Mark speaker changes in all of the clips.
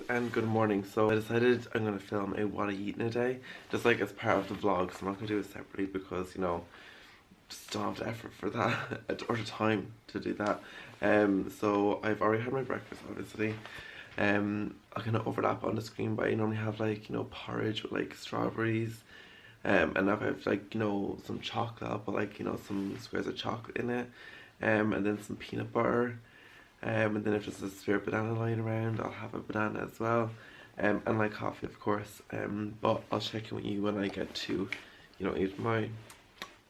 Speaker 1: and good morning. So I decided I'm going to film a what I eat in a day, just like as part of the vlog. So I'm not going to do it separately because, you know, just don't have the effort for that or the time to do that. So I've already had my breakfast, obviously. I kind of overlap on the screen, but I normally have like, you know, porridge with like strawberries. And now I have like, you know, some chocolate, I'll put like, you know, some squares of chocolate in it. And then some peanut butter. And then if there's a spare banana lying around, I'll have a banana as well. And like coffee, of course. But I'll check in with you when I get to, you know, eat my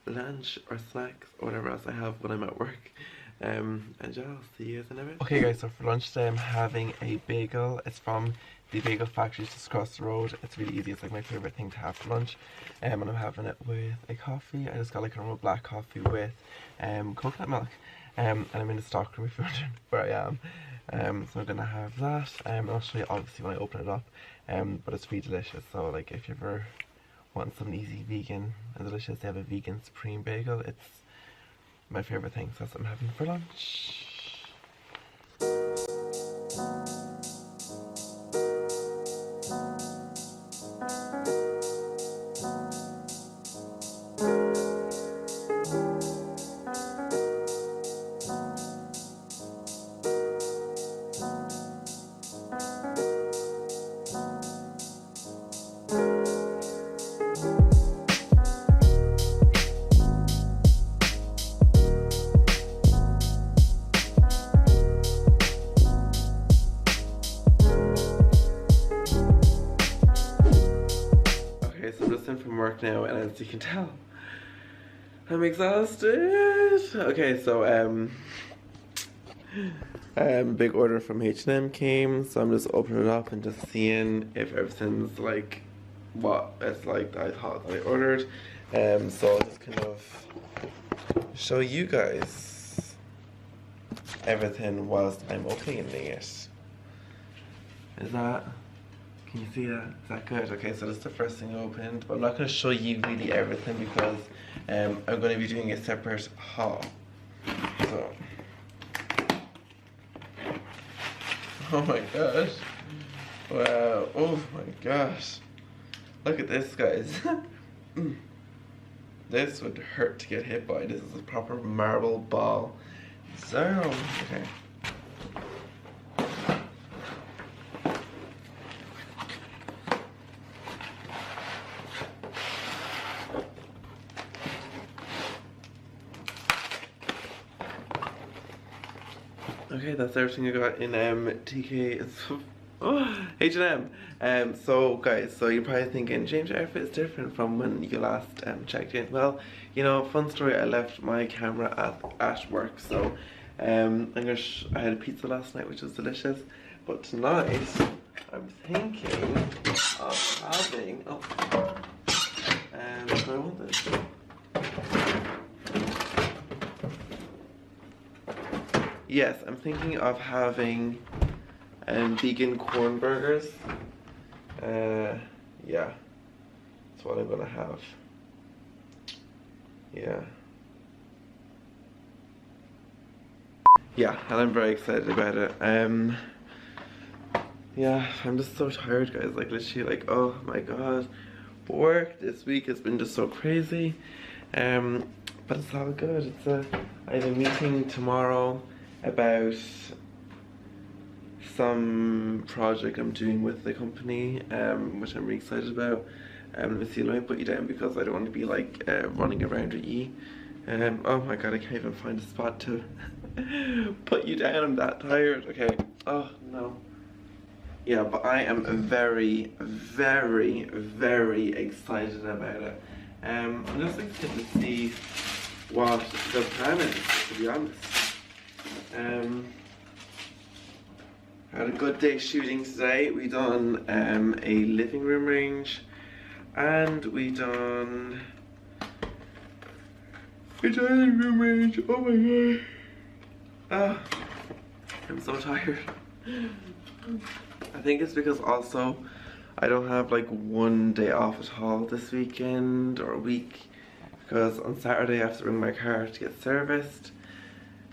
Speaker 1: lunch or snacks or whatever else I have when I'm at work. And yeah, I'll see you in a bit. Okay guys, so for lunch today I'm having a bagel. It's from the bagel factory just across the road. It's really easy, it's like my favourite thing to have for lunch. And I'm having it with a coffee. I just got like a normal black coffee with coconut milk. And I'm in the stockroom if you're wondering where I am. So I'm gonna have that. I'll show you obviously when I open it up. But it's really delicious, so like if you ever want something easy, vegan and delicious, they have a vegan supreme bagel. It's my favourite thing, so that's what I'm having for lunch. So I'm just in from work now, and as you can tell, I'm exhausted. Okay, so big order from H&M came, so I'm just opening it up and just seeing if everything's like what it's like that I thought that I ordered. So I'll just kind of show you guys everything whilst I'm opening it. Can you see that? Is that good? Okay, so that's the first thing I opened, but I'm not going to show you really everything because I'm going to be doing a separate haul. So, oh my gosh. Wow, oh my gosh. Look at this, guys. This would hurt to get hit by. This is a proper marble ball. So, okay. Okay, that's everything I got in TK. H&M. So guys, so you're probably thinking, James, your outfit is different from when you last checked in. Well, you know, fun story, I left my camera at work, so I had a pizza last night, which was delicious, but tonight I'm thinking of having do I want this? Yes, I'm thinking of having vegan corn burgers. Yeah, that's what I'm gonna have. Yeah. Yeah, and I'm very excited about it. Yeah, I'm just so tired, guys. Like literally, like, oh my god, work this week has been just so crazy. But it's all good. I have a meeting tomorrow about some project I'm doing with the company, which I'm really excited about. Let me see, let me put you down because I don't want to be like running around at you. Oh my god, I can't even find a spot to put you down. I'm that tired. Okay. Oh no. Yeah, but I am very, very, very excited about it. I'm just excited to see what the plan is, to be honest. Had a good day shooting today. We done a living room range, and we done a dining room range. Oh my god. I'm so tired. I think it's because also I don't have like one day off at all this weekend or week, because on Saturday I have to bring my car to get serviced.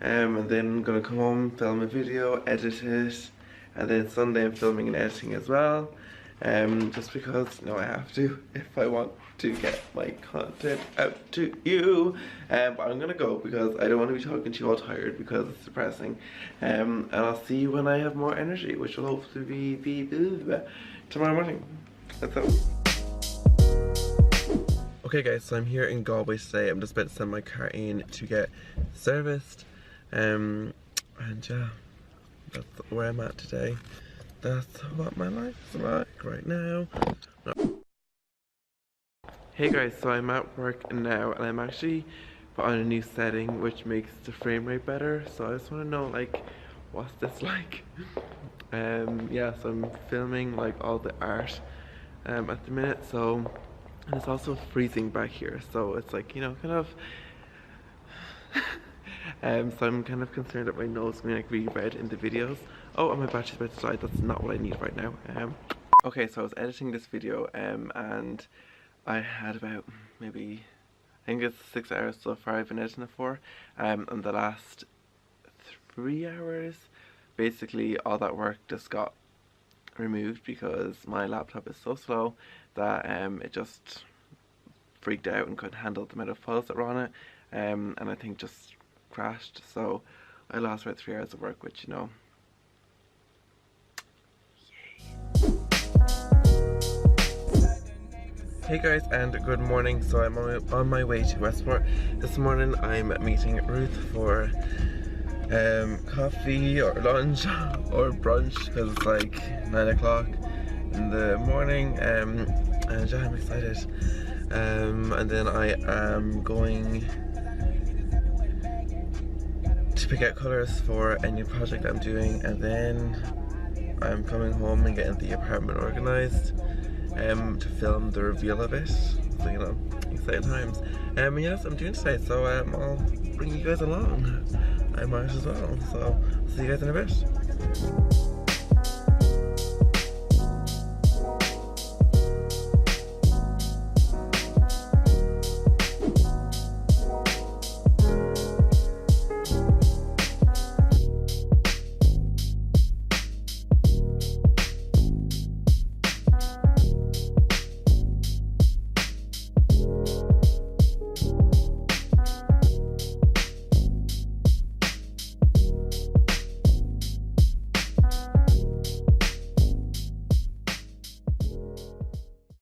Speaker 1: And then I'm gonna come home, film a video, edit it, and then Sunday I'm filming and editing as well. Just because, you know, I have to if I want to get my content out to you. But I'm gonna go because I don't want to be talking to you all tired because it's depressing. And I'll see you when I have more energy, which will hopefully be tomorrow morning. Let's go. Okay guys, so I'm here in Galway today. I'm just about to send my car in to get serviced. And yeah, that's where I'm at today. That's what my life is like right now. No. Hey guys, so I'm at work now and I'm actually put on a new setting which makes the frame rate better. So I just want to know, like, what's this like? Yeah, so I'm filming like all the art at the minute. So, and it's also freezing back here, so it's like, you know, kind of so I'm kind of concerned that my nose is going to like really red in the videos. Oh, and my battery's about to die. That's not what I need right now. Okay, so I was editing this video and I had about maybe, I think it's 6 hours so far I've been editing it for. And the last 3 hours, basically all that work just got removed because my laptop is so slow that it just freaked out and couldn't handle the amount of files that were on it. And I think just crashed, so I lost about 3 hours of work, which, you know, yay. Hey guys, and good morning. So I'm on my way to Westport. This morning I'm meeting Ruth for coffee or lunch or brunch because it's like 9 o'clock in the morning, and yeah, I'm excited. And then I am going to pick out colours for a new project I'm doing, and then I'm coming home and getting the apartment organised to film the reveal of it. So, you know, exciting times. Yes, I'm doing today, so I'll bring you guys along. I might as well, so see you guys in a bit.